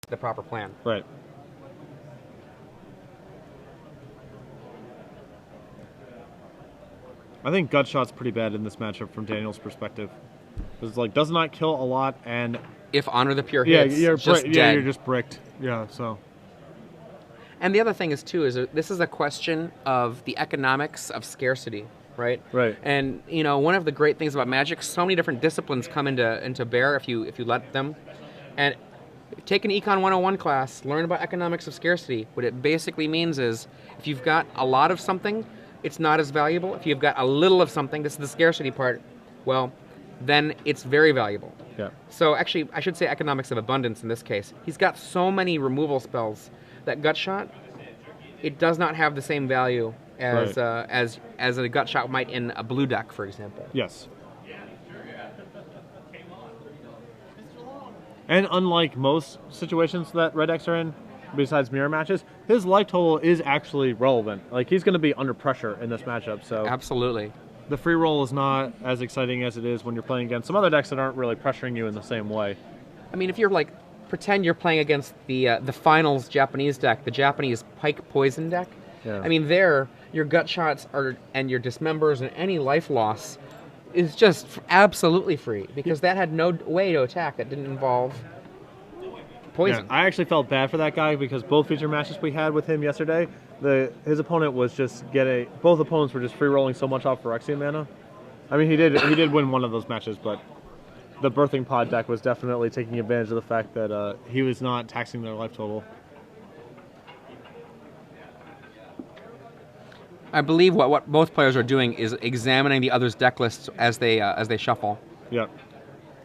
the proper plan. Right. I think gut shot's pretty bad in this matchup from Daniel's perspective. It's like does not kill a lot, and If Honor the Pure yeah, hits, you're just dead. you're just bricked. Yeah, so And the other thing is too is this is a question of the economics of scarcity, right? Right. And you know, one of the great things about Magic, so many different disciplines come into bear if you let them. And take an Econ 101 class, learn about economics of scarcity. What it basically means is if you've got a lot of something, it's not as valuable. If you've got a little of something, this is the scarcity part, well, then it's very valuable. yeah. So actually, I should say economics of abundance in this case. He's got so many removal spells that gut shot, it does not have the same value as Right. as a gut shot might in a blue deck, for example. Yes. And unlike most situations that red decks are in, besides mirror matches, his life total is actually relevant. Like he's going to be under pressure in this matchup, so Absolutely. the free roll is not as exciting as it is when you're playing against some other decks that aren't really pressuring you in the same way. I mean, if you're like, pretend you're playing against the finals Japanese deck, the Japanese Pike Poison deck. Yeah. I mean, there your gut shots are and your dismembers and any life loss is just absolutely free because that had no way to attack that didn't involve poison. Yeah, I actually felt bad for that guy because both feature matches we had with him yesterday, his opponent was just both opponents were just free rolling so much off Phyrexian mana. I mean, he did win one of those matches, but the Birthing Pod deck was definitely taking advantage of the fact that he was not taxing their life total. I believe what both players are doing is examining the other's deck lists as they shuffle. Yeah.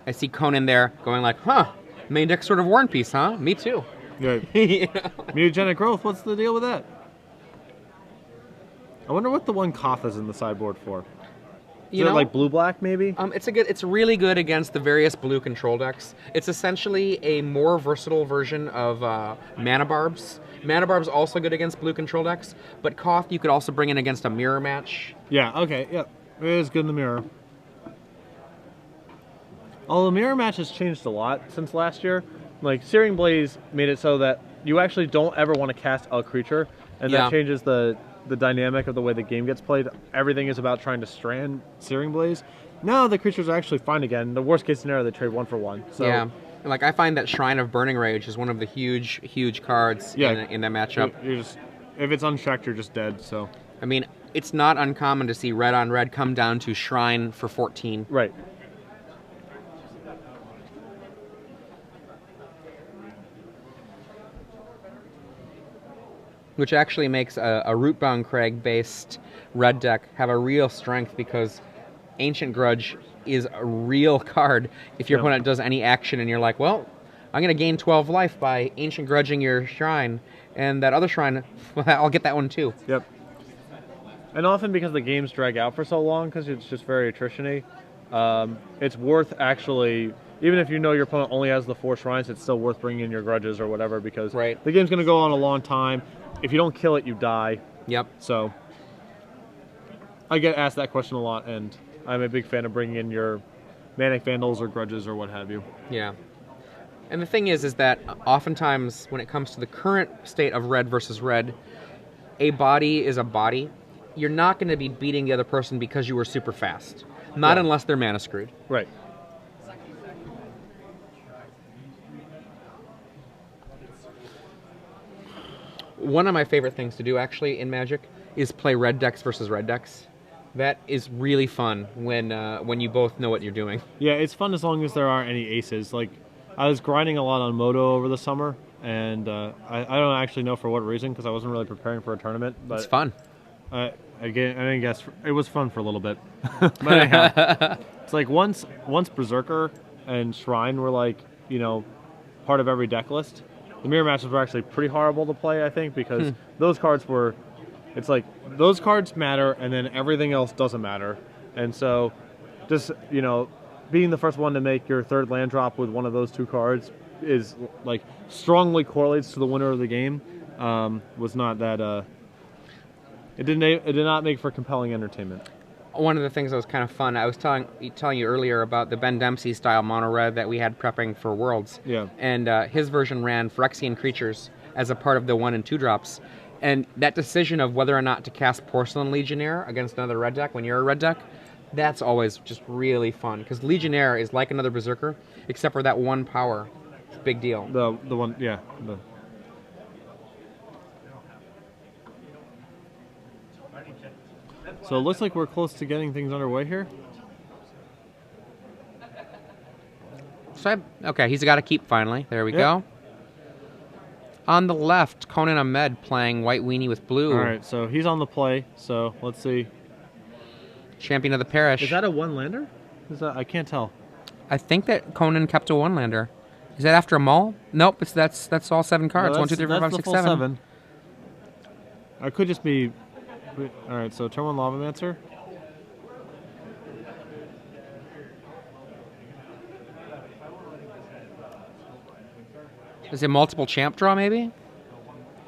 I see Konan there going like, huh, main deck sort of War and Peace, huh? Me too. Yeah. You know? Mutagenic Growth, what's the deal with that? I wonder what the one Koth is in the sideboard for. Is You it know, like blue-black, maybe? It's really good against the various blue control decks. It's essentially a more versatile version of Mana Barbs. Mana Barb's also good against blue control decks, but Koth you could also bring in against a mirror match. Yeah, okay, yeah. It is good in the mirror. Although the mirror match has changed a lot since last year. Like, Searing Blaze made it so that you actually don't ever want to cast a creature, and Yeah. that changes the dynamic of the way the game gets played. Everything is about trying to strand Searing Blaze. Now the creatures are actually fine again. The worst case scenario, they trade 1 for 1. So, Yeah. And like I find that Shrine of Burning Rage is one of the huge cards in that matchup. You're just, if it's unchecked, you're just dead, so. I mean, it's not uncommon to see red on red come down to Shrine for 14. Right. Which actually makes a Rootbound Crag-based red deck have a real strength because Ancient Grudge is a real card if your opponent does any action and you're like, well, I'm going to gain 12 life by Ancient Grudging your Shrine, and that other Shrine, well, I'll get that one too. Yep. And often because the games drag out for so long, because it's just very attrition-y, it's worth actually, even if you know your opponent only has the 4 shrines, it's still worth bringing in your grudges or whatever because the game's going to go on a long time. If you don't kill it, you die. Yep. So I get asked that question a lot, and I'm a big fan of bringing in your Manic Vandals or grudges or what have you. Yeah. And the thing is that oftentimes when it comes to the current state of red versus red, a body is a body. You're not going to be beating the other person because you were super fast. Not unless they're mana screwed. Right. One of my favorite things to do actually in Magic is play red decks versus red decks. That is really fun when you both know what you're doing. Yeah, it's fun as long as there aren't any aces. Like, I was grinding a lot on Moto over the summer, and I don't actually know for what reason because I wasn't really preparing for a tournament. But it's fun. Again, I guess it was fun for a little bit. But anyhow, it's like once Berserker and Shrine were like, part of every deck list, the mirror matches were actually pretty horrible to play, I think, because those cards were, it's like, those cards matter and then everything else doesn't matter. And so, just, being the first one to make your 3rd land drop with one of those 2 cards is, like, strongly correlates to the winner of the game. Was not that, it did not make for compelling entertainment. one of the things that was kind of fun, I was telling you earlier about the Ben Dempsey style mono red that we had prepping for Worlds. Yeah. And his version ran Phyrexian creatures as a part of the 1 and 2 drops. And that decision of whether or not to cast Porcelain Legionnaire against another red deck when you're a red deck, that's always just really fun. Because Legionnaire is like another Berserker, except for that 1 power. It's a big deal. The one, yeah. So it looks like we're close to getting things underway here. So okay, he's got to keep finally. There we go. On the left, Konan Ahmed playing white weenie with blue. All right, so he's on the play. So let's see. Champion of the Parish. Is that a one-lander? Is that, I can't tell. I think that Konan kept a one-lander. Is that after a mull? Nope, that's all 7 cards. No, 1, 2, 3, 4, 5, 6, 7. 7. I could just be... All right, so turn 1 Lavamancer. Is it multiple champ draw, maybe?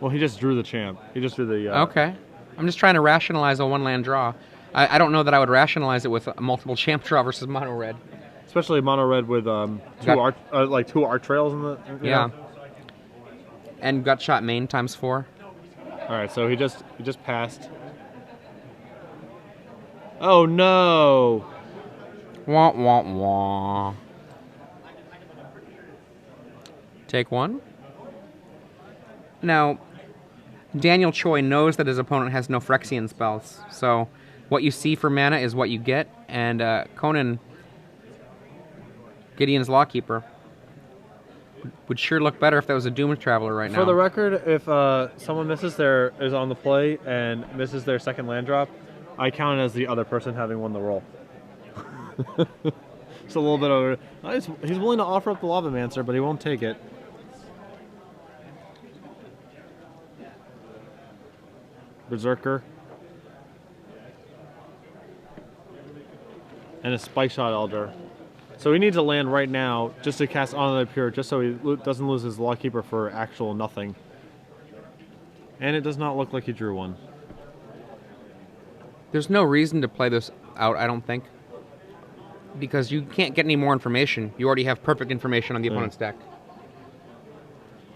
Well, he just drew the champ. He just drew the... Okay. I'm just trying to rationalize a 1-land draw. I don't know that I would rationalize it with a multiple champ draw versus mono red. Especially mono red with two art trails in the... Yeah. And Gutshot main times 4. All right, so he just passed. Oh no! Wah wah wah. Take 1. Now, Daniel Choi knows that his opponent has no Phyrexian spells, so what you see for mana is what you get, and Konan, Gideon's Lawkeeper, would sure look better if that was a Doom Traveler right now. For the record, if someone is on the play and misses their second land drop, I count it as the other person having won the roll. It's a little bit over. He's willing to offer up the Lavamancer, but he won't take it. Berserker. And a Spike Shot Elder. So he needs a land right now just to cast On the Pure, just so he doesn't lose his Lawkeeper for actual nothing. And it does not look like he drew one. There's no reason to play this out, I don't think. Because you can't get any more information. You already have perfect information on the opponent's deck.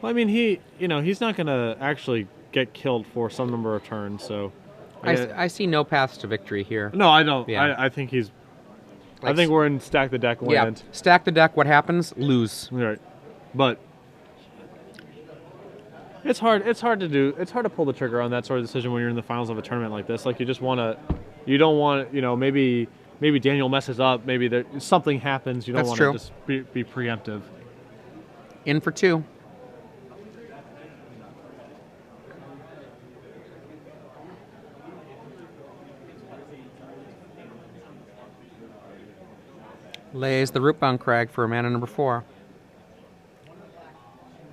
Well, I mean, he's not going to actually get killed for some number of turns, so... I see no paths to victory here. No, I don't. Yeah. I think he's... I think we're in stack the deck land. Yeah, stack the deck, what happens? Lose. Right. But... It's hard to do. It's hard to pull the trigger on that sort of decision when you're in the finals of a tournament like this. Like, you just want to... You don't want, maybe Daniel messes up, maybe something happens. You don't want to just be preemptive. In for 2. Lays the Rootbound Crag for mana number 4.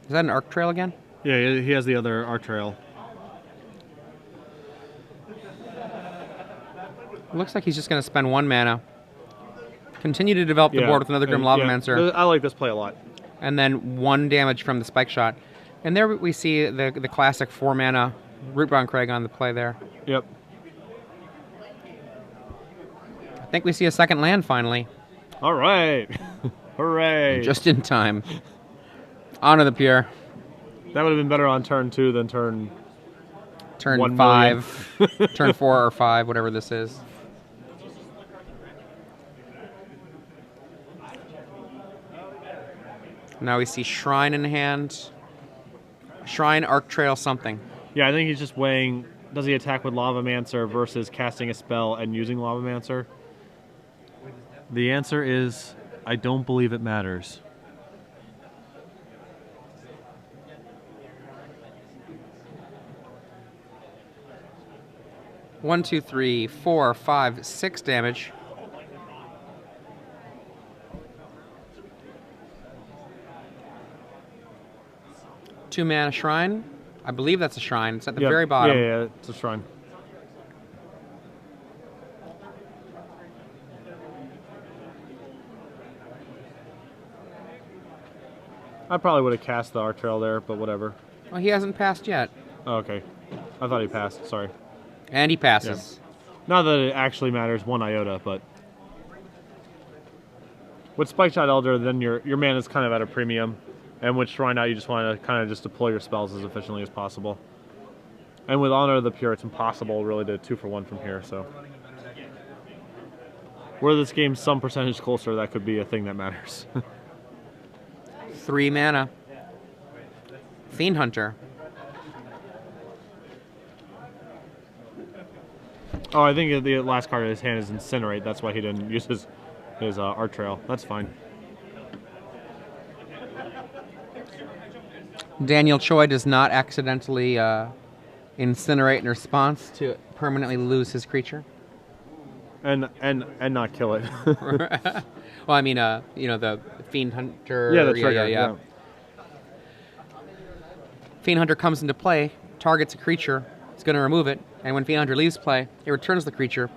Is that an Arc Trail again? Yeah, he has the other Arc Trail. Looks like he's just going to spend 1 mana. Continue to develop the board with another Grim Lavamancer. I like this play a lot. And then 1 damage from the Spike Shot. And there we see the classic 4 mana Rootbound Crag on the play there. Yep. I think we see a second land finally. All right. Hooray. Just in time. Honor the Pure. That would have been better on turn 2 than turn 5. Turn 4 or 5, whatever this is. Now we see Shrine in hand. Shrine, Arc Trail, something. Yeah, I think he's just weighing, does he attack with Lavamancer versus casting a spell and using Lavamancer? The answer is, I don't believe it matters. One, 2, 3, 4, 5, 6 damage. Two mana Shrine. I believe that's a Shrine. It's at the very bottom. Yeah, it's a Shrine. I probably would have cast the Arc Trail there, but whatever. Well, he hasn't passed yet. Oh, okay. I thought he passed, sorry. And he passes. Not that it actually matters one iota, but with Spike Shot Elder, then your mana is kind of at a premium, and with Shrine Out, you just want to kind of just deploy your spells as efficiently as possible. And with Honor of the Pure, it's impossible really to 2-for-1 from here. So, were this game some percentage closer, that could be a thing that matters. 3 mana. Fiend Hunter. Oh, I think the last card in his hand is Incinerate. That's why he didn't use his Art Trail. That's fine. Daniel Choi does not accidentally incinerate in response to permanently lose his creature. And not kill it. Well, I mean, you know, the Fiend Hunter. Yeah, the trigger. Yeah. Fiend Hunter comes into play, targets a creature, it's going to remove it, and when Fiend Hunter leaves play, it returns the creature.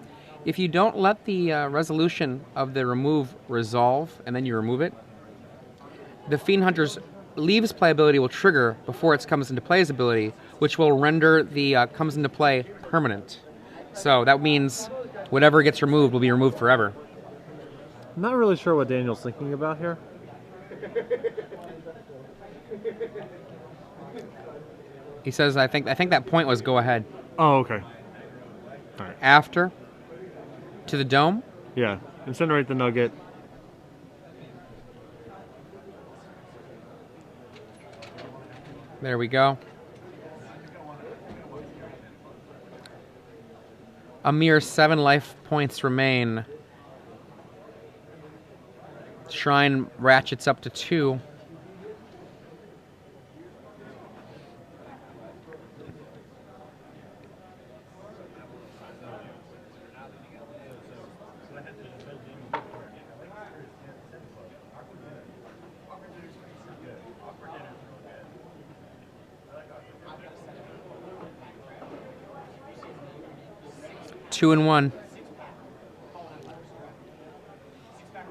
If you don't let the resolution of the remove resolve, and then you remove it, the Fiend Hunter's leaves play ability will trigger before it comes into play's ability, which will render the comes into play permanent. So that means whatever gets removed will be removed forever. I'm not really sure what Daniel's thinking about here. He says, I think that point was go ahead. Oh, okay. All right. After, to the dome. Yeah, Incinerate the Nugget. There we go. A mere 7 life points remain. Shrine ratchets up to 2. Two and 1.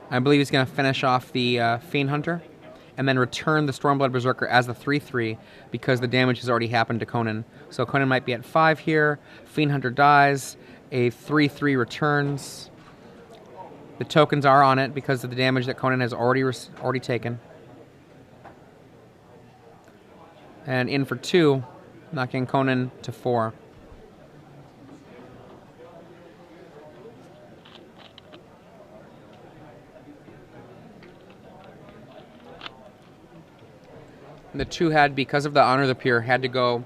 I believe he's going to finish off the Fiend Hunter and then return the Stormblood Berserker as the 3/3 because the damage has already happened to Konan. So Konan might be at 5 here. Fiend Hunter dies. A 3/3 returns. The tokens are on it because of the damage that Konan has already taken. And in for 2, knocking Konan to 4. The 2 had, because of the Honor of the Pure, had to go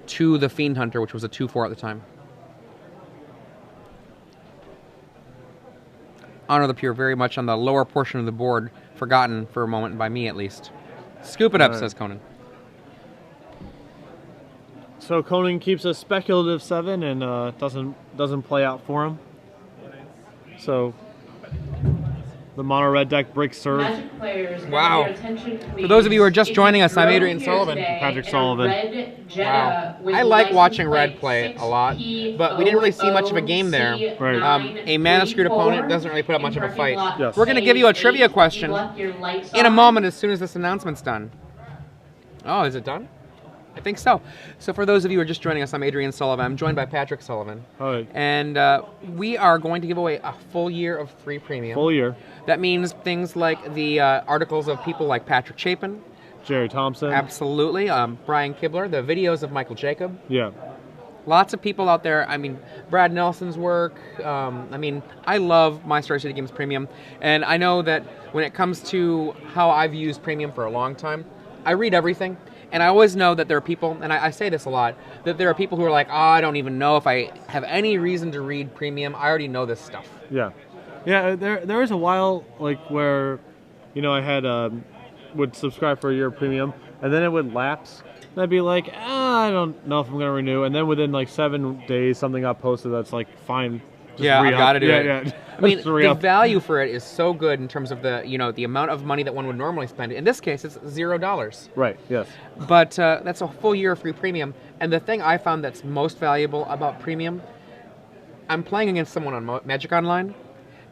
to the Fiend Hunter, which was a 2/4 at the time. Honor of the Pure very much on the lower portion of the board, forgotten for a moment, by me at least. Scoop it up, says Konan. So Konan keeps a speculative 7 and doesn't play out for him. So the mono red deck breaks serve. Wow. For those of you who are just joining us, I'm Adrian Sullivan. Patrick Sullivan. Wow. I like watching Red play a lot, but we didn't really see much of a game there. Right. A mana-screwed opponent doesn't really put up much of a fight. Yes. We're going to give you a trivia question in a moment as soon as this announcement's done. Oh, is it done? I think so. So for those of you who are just joining us, I'm Adrian Sullivan. I'm joined by Patrick Sullivan. Hi. And we are going to give away a full year of free premium. Full year. That means things like the articles of people like Patrick Chapin. Jerry Thompson. Absolutely. Brian Kibler. The videos of Michael Jacob. Yeah. Lots of people out there. I mean, Brad Nelson's work. I mean, I love My Story City Games Premium. And I know that when it comes to how I've used Premium for a long time, I read everything. And I always know that there are people, and I say this a lot, that there are people who are like, oh, I don't even know if I have any reason to read Premium. I already know this stuff. Yeah. Yeah, there was a while like where, you know, I had would subscribe for a year of Premium, and then it would lapse. And I'd be like, I don't know if I'm going to renew. And then within like 7 days, something got posted that's like, fine. Just yeah, I've got to do it. Yeah. I mean, the value for it is so good in terms of the, you know, the amount of money that one would normally spend. In this case, it's $0. Right, yes. But that's a full year of free Premium. And the thing I found that's most valuable about Premium, I'm playing against someone on Magic Online,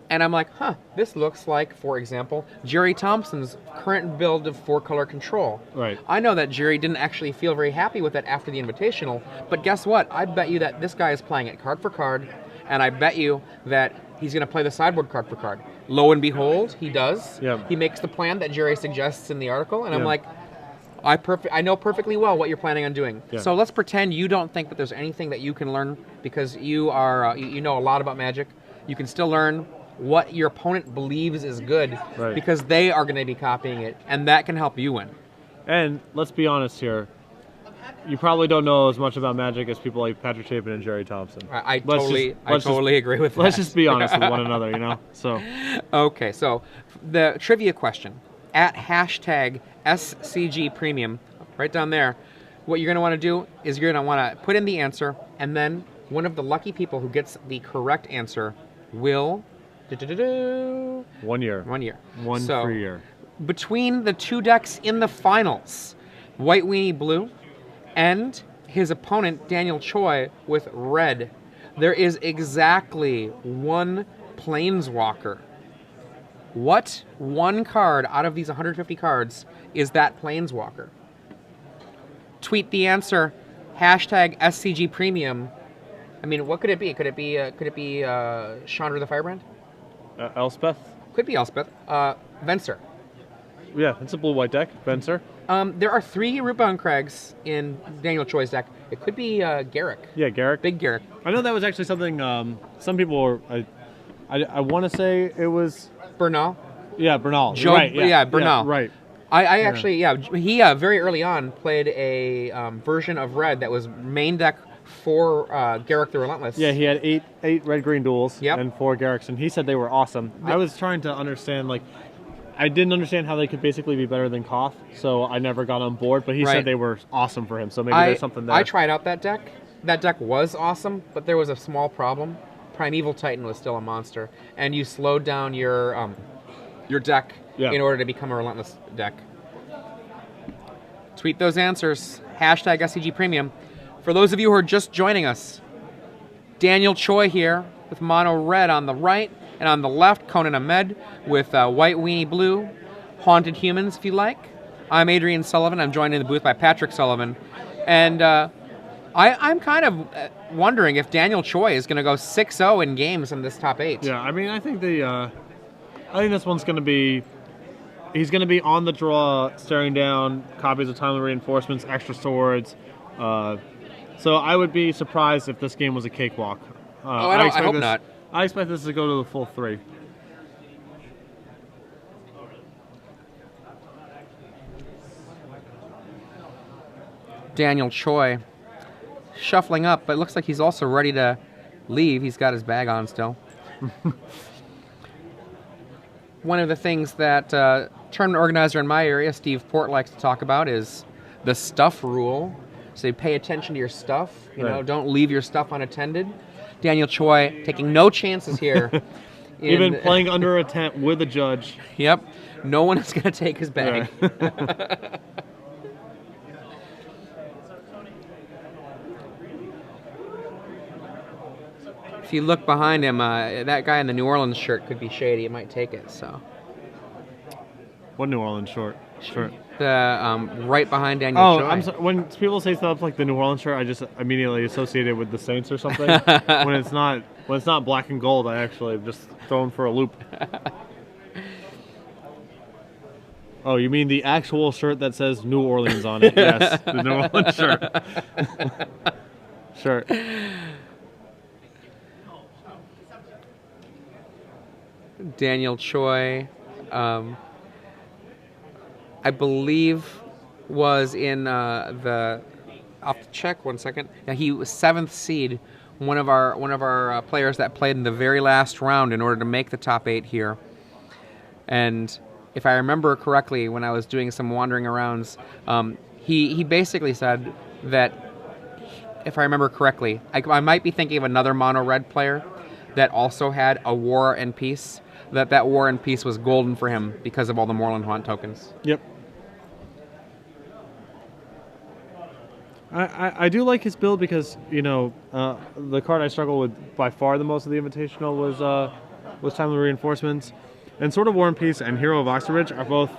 and I'm like, this looks like, for example, Jerry Thompson's current build of 4-color control. Right. I know that Jerry didn't actually feel very happy with it after the Invitational, but guess what? I bet you that this guy is playing it card for card, and I bet you that he's going to play the sideboard card for card. Lo and behold, he does. Yeah. He makes the plan that Jerry suggests in the article, and I'm Yeah. like, I know perfectly well what you're planning on doing. Yeah. So let's pretend you don't think that there's anything that you can learn because you are you know a lot about Magic. You can still learn what your opponent believes is good Right. because they are going to be copying it, and that can help you win. And let's be honest here. You probably don't know as much about Magic as people like Patrick Chapin and Jerry Thompson. I Let's totally agree with that. Let's just be honest with one another, you know? So, Okay, so the trivia question at hashtag SCG Premium, right down there, what you're going to want to do is you're going to want to put in the answer, and then one of the lucky people who gets the correct answer will 1 year. 1 year. One So, free year. between the two decks in the finals, White Weenie Blue and his opponent Daniel Choi with red, there is exactly one Planeswalker. What one card out of these 150 cards is that Planeswalker? Tweet the answer, hashtag SCG Premium. I mean, what could it be? Could it be Chandra the Firebrand? Elspeth? Could be Elspeth. Venser. Yeah, it's a blue-white deck. Venser? There are 3 Rootbound Crags in Daniel Choi's deck. It could be Garrick. Yeah, Garrick. Big Garrick. I know that was actually something some people were... I want to say it was... Bernal. Yeah, Bernal. Joe, Right, yeah. Bernal. Yeah, right. I actually, he very early on played a version of Red that was main deck for Garrick the Relentless. Yeah, he had eight red-green duels Yep. and 4 Garricks, and he said they were awesome. I was trying to understand, like... I didn't understand how they could basically be better than Koth, so I never got on board, but he Right. said they were awesome for him, so maybe there's something there. I tried out that deck. That deck was awesome, but there was a small problem. Primeval Titan was still a monster, and you slowed down your deck in order to become a Relentless deck. Tweet those answers. Hashtag SCG Premium. For those of you who are just joining us, Daniel Choi here with mono red on the right, and on the left, Konan Ahmed with White Weenie Blue. Haunted Humans, if you like. I'm Adrian Sullivan. I'm joined in the booth by Patrick Sullivan. And I'm kind of wondering if Daniel Choi is going to go 6-0 in games in this top 8. Yeah, I mean, I think this one's going to be... He's going to be on the draw, staring down copies of Timely Reinforcements, extra swords. So I would be surprised if this game was a cakewalk. I hope not. I expect this to go to the full 3. Daniel Choi shuffling up, but it looks like he's also ready to leave. He's got his bag on still. One of the things that tournament organizer in my area, Steve Port, likes to talk about is the stuff rule. So you pay attention to your stuff. You know, don't leave your stuff unattended. Daniel Choi taking no chances here. Even playing under a tent with a judge. Yep. No one is going to take his bag. Yeah. If you look behind him, that guy in the New Orleans shirt could be shady. It might take it. So. What New Orleans shirt? The right behind Daniel Choi. I'm sorry. When people say stuff like the New Orleans shirt, I just immediately associate it with the Saints or something. when it's not black and gold, I actually just thrown for a loop. Oh, you mean the actual shirt that says New Orleans on it? Yes, the New Orleans shirt. Shirt. Daniel Choi, I believe, was in the. I'll have to check 1 second. Yeah, he was 7th seed, one of our players that played in the very last round in order to make the top 8 here. And if I remember correctly, when I was doing some wandering arounds, he basically said that, if I remember correctly, I might be thinking of another mono red player that also had a War and Peace. That War and Peace was golden for him because of all the Moorland Haunt tokens. Yep. I do like his build because, you know, the card I struggle with by far the most of the Invitational was Timely Reinforcements. And Sword of War and Peace and Hero of Oxenridge are both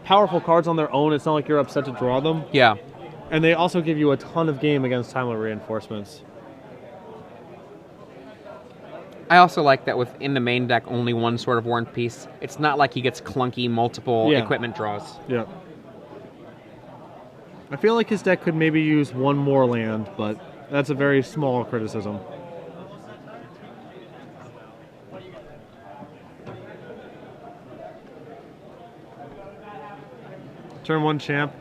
powerful cards on their own. It's not like you're upset to draw them. Yeah. And they also give you a ton of game against Timely Reinforcements. I also like that within the main deck, only one sort of worn piece. It's not like he gets clunky multiple equipment draws. Yeah. I feel like his deck could maybe use one more land, but that's a very small criticism. Turn 1 champ.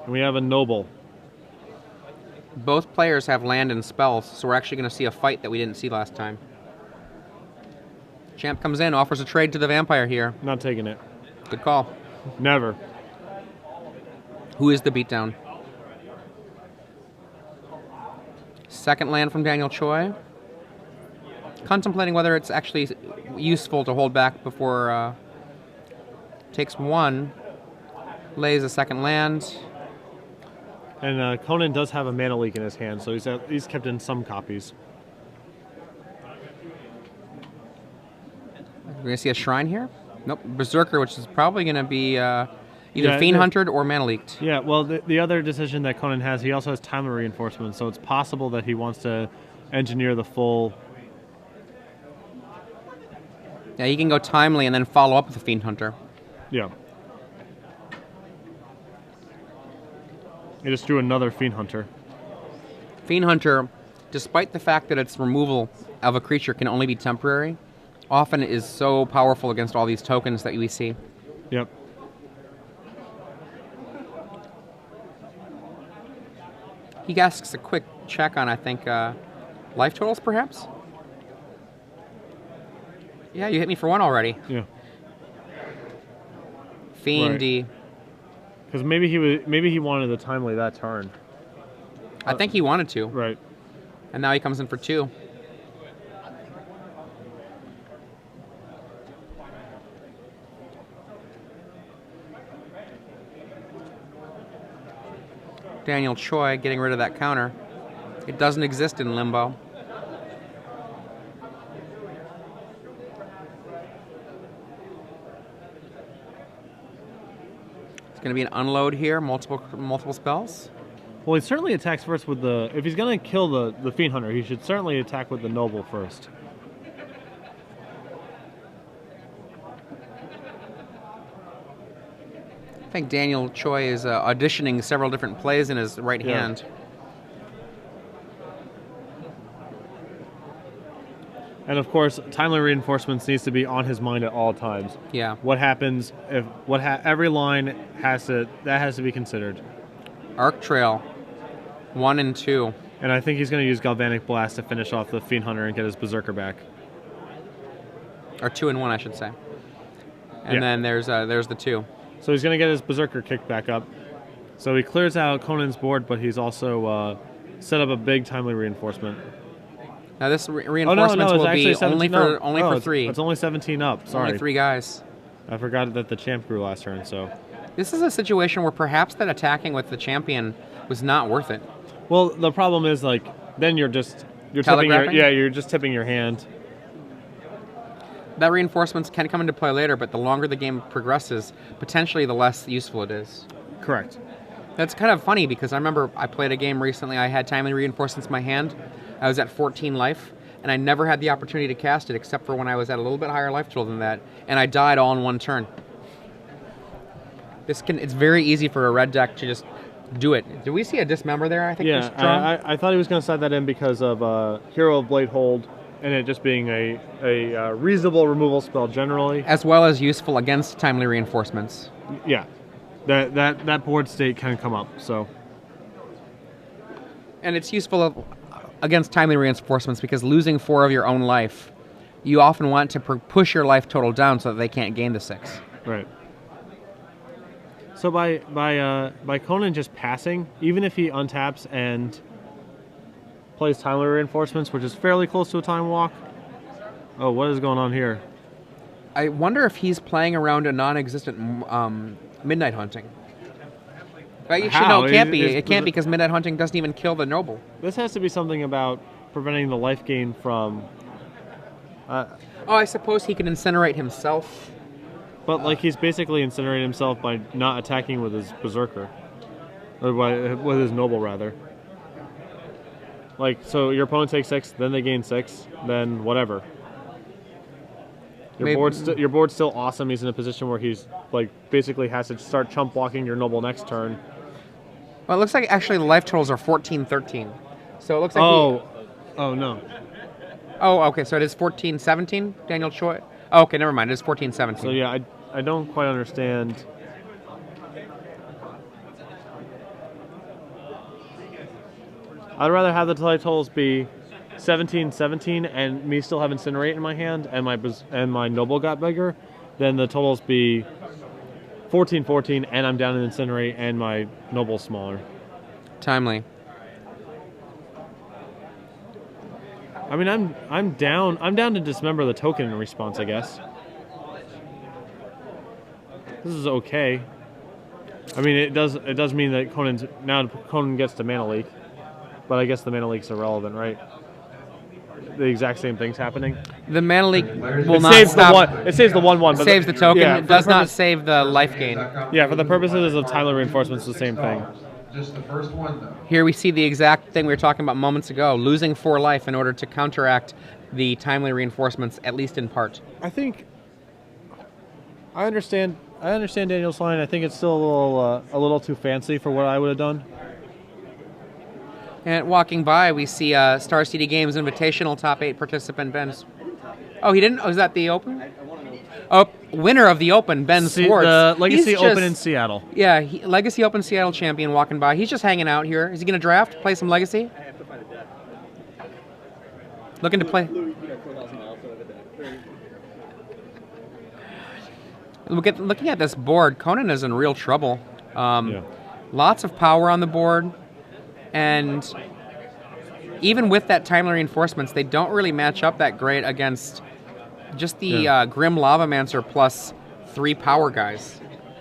And we have a noble. Both players have land and spells, so we're actually going to see a fight that we didn't see last time. Champ comes in, offers a trade to the vampire here. Not taking it. Good call. Never. Who is the beatdown? Second land from Daniel Choi. Contemplating whether it's actually useful to hold back before takes one. Lays a second land. And Konan does have a mana leak in his hand, so he's kept in some copies. We're going to see a shrine here? Nope. Berserker, which is probably going to be either Yeah, Fiend Huntered or Mana Leaked. Yeah, well, the other decision that Konan has, he also has timely reinforcement, so it's possible that he wants to engineer the full... Yeah, he can go Timely and then follow up with a Fiend Hunter. Yeah. He just drew another Fiend Hunter. Fiend Hunter, despite the fact that its removal of a creature can only be temporary, often is so powerful against all these tokens that we see. Yep. He asks a quick check on, I think, life totals, perhaps? Yeah, you hit me for one already. Yeah. Fiendy. Because maybe he wanted the timely that turn. I think he wanted to. Right. And now he comes in for two. Daniel Choi getting rid of that counter. It doesn't exist in Limbo. It's going to be an unload here, multiple spells. Well, he certainly attacks first with the... If he's going to kill the Fiend Hunter, he should certainly attack with the Noble first. I think Daniel Choi is auditioning several different plays in his right hand. And of course, timely reinforcements needs to be on his mind at all times. Yeah. What happens if every line has to be considered. Arc Trail, 1 and 2. And I think he's going to use Galvanic Blast to finish off the Fiend Hunter and get his Berserker back. Or 2 and 1, I should say. And then there's the 2. So he's going to get his Berserker kicked back up. So he clears out Conan's board, but he's also set up a big timely reinforcement. Now this reinforcements will be only for 3. It's only 17 up. Sorry. Only 3 guys. I forgot that the champ grew last turn. So this is a situation where perhaps that attacking with the champion was not worth it. Well, the problem is then you're tipping you're just tipping your hand. That reinforcements can come into play later, but the longer the game progresses, potentially the less useful it is. Correct. That's kind of funny because I remember I played a game recently. I had timely reinforcements in my hand. I was at 14 life, and I never had the opportunity to cast it except for when I was at a little bit higher life total than that, and I died all in one turn. It's very easy for a red deck to just do it. Do we see a dismember there? I think. Yeah, I thought he was going to slide that in because of Hero of Blade Hold, and it just being a reasonable removal spell generally, as well as useful against timely reinforcements. Yeah, that board state can come up. So, and it's useful against timely reinforcements because losing 4 of your own life, you often want to push your life total down so that they can't gain the 6. Right. So by Konan just passing, even if he untaps and plays timely reinforcements, which is fairly close to a time walk. Oh, what is going on here? I wonder if he's playing around a non-existent Midnight Hunting. Actually, no, it can't be. It can't because Midnight Hunting doesn't even kill the Noble. This has to be something about preventing the life gain from... I suppose he can incinerate himself. But like he's basically incinerating himself by not attacking with his berserker, or with his noble rather. Like so, your opponent takes 6, then they gain 6, then whatever. Your board's still awesome. He's in a position where he's like basically has to start chump blocking your noble next turn. Well, it looks like actually the life totals are 14-13. So it looks like oh no. Oh, okay. So it is 14-17, Daniel Choi. Oh, okay, never mind. It is 14-17. So yeah, I don't quite understand. I'd rather have the life totals be 17-17 and me still have Incinerate in my hand and my noble got bigger, than the totals be 14-14 and I'm down in Incinerate and my noble smaller. Timely. I mean, I'm down to dismember the token in response, I guess. This is okay. I mean, it does mean that Konan gets to mana leak, but I guess the mana leak's irrelevant, right? The exact same thing's happening. The mana leak will not stop. It saves the 1/1. It saves the token. Yeah, it does not save the life gain. Yeah, for the purposes of timely reinforcements, it's the same thing. Just the first one, though. Here we see the exact thing we were talking about moments ago, losing 4 life in order to counteract the timely reinforcements, at least in part. I think I understand Daniel's line. I think it's still a little too fancy for what I would have done. And walking by, we see Star City Games Invitational top 8 participant Ben. Oh, he didn't. Oh, is that the Open? Oh, winner of the Open, Ben Swartz. The Legacy Open in Seattle. Yeah, Legacy Open Seattle champion walking by. He's just hanging out here. Is he going to draft? Play some Legacy? Looking to play. Looking at this board, Konan is in real trouble. Lots of power on the board, and even with that timely reinforcements, they don't really match up that great against just the Grim Lavamancer plus 3 power guys.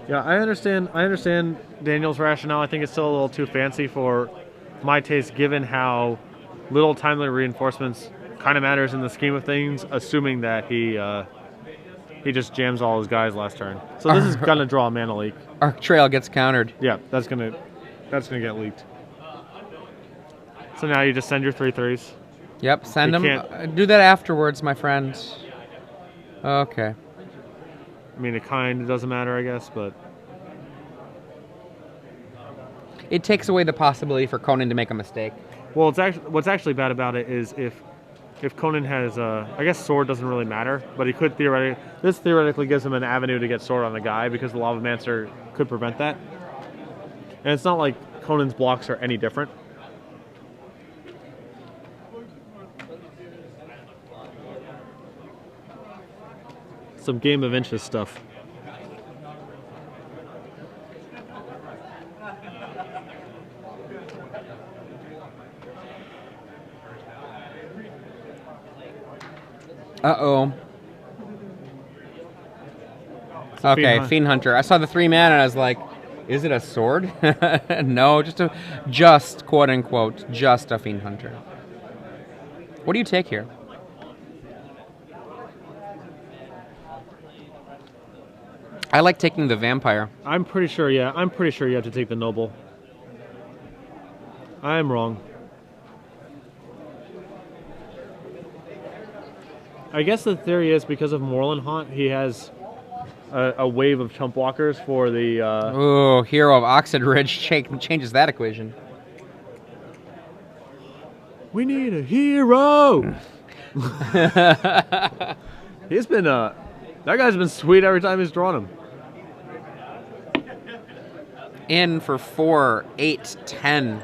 Yeah, I understand Daniel's rationale. I think it's still a little too fancy for my taste, given how little timely reinforcements kind of matters in the scheme of things, assuming that he just jams all his guys last turn. So this is gonna draw a mana leak. Arc Trail gets countered. Yeah, that's gonna get leaked. So now you just send your 3/3s. Yep, send them. Do that afterwards, my friend. Okay. I mean, it kind of doesn't matter, I guess, but it takes away the possibility for Konan to make a mistake. Well, what's actually bad about it is if Konan has, I guess Sword doesn't really matter, but he could theoretically gives him an avenue to get Sword on the guy because the Lavamancer could prevent that. And it's not like Conan's blocks are any different. Some Game of Inches stuff. Uh-oh. Okay, Fiend Hunter. I saw the 3-mana and I was like, is it a sword? No, just quote unquote, just a Fiend Hunter. What do you take here? I like taking the Vampire. I'm pretty sure you have to take the Noble. I'm wrong. I guess the theory is because of Moorland Haunt, he has a wave of chump blockers for the... Oh, Hero of Oxid Ridge changes that equation. We need a hero! He's been... that guy's been sweet every time he's drawn him. In for 4, 8, 10.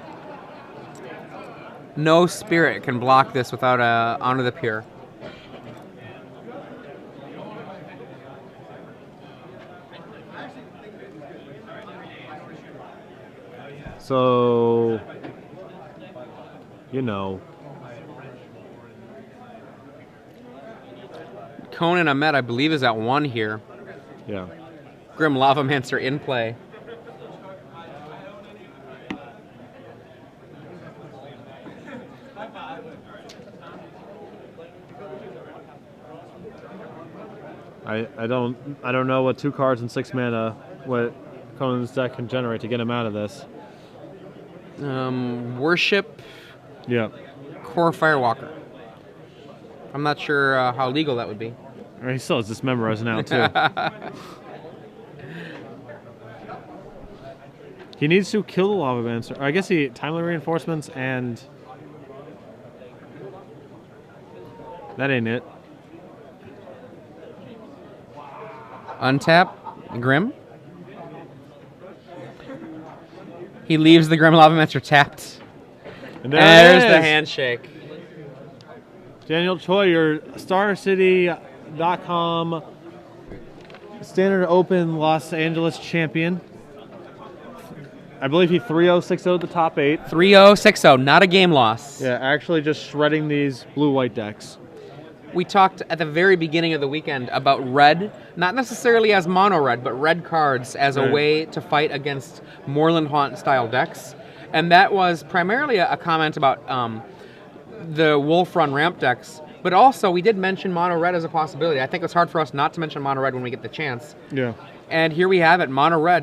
No spirit can block this without a Honor the Pure. So, you know. Konan Ahmed, I believe, is at 1 here. Yeah. Grim Lavamancer in play. I don't know what 2 cards and 6 mana what Conan's deck can generate to get him out of this. Worship, Yeah. Core Firewalker. I'm not sure how legal that would be. He still has this memorized now too. He needs to kill the Lava Dancer. I guess he timely reinforcements and that ain't it. Untap, Grim. He leaves the Grim Lavamancer tapped. And There's the handshake. Daniel Choi, your StarCity.com Standard Open Los Angeles champion. I believe he 3-0, 6-0 the top 8. 3-0, 6-0, not a game loss. Yeah, actually just shredding these blue-white decks. We talked at the very beginning of the weekend about red, not necessarily as mono red, but red cards as a Right. way to fight against Moorland Haunt style decks. And that was primarily a comment about the Wolf Run ramp decks, but also we did mention mono red as a possibility. I think it's hard for us not to mention mono red when we get the chance. Yeah. And here we have it, mono red.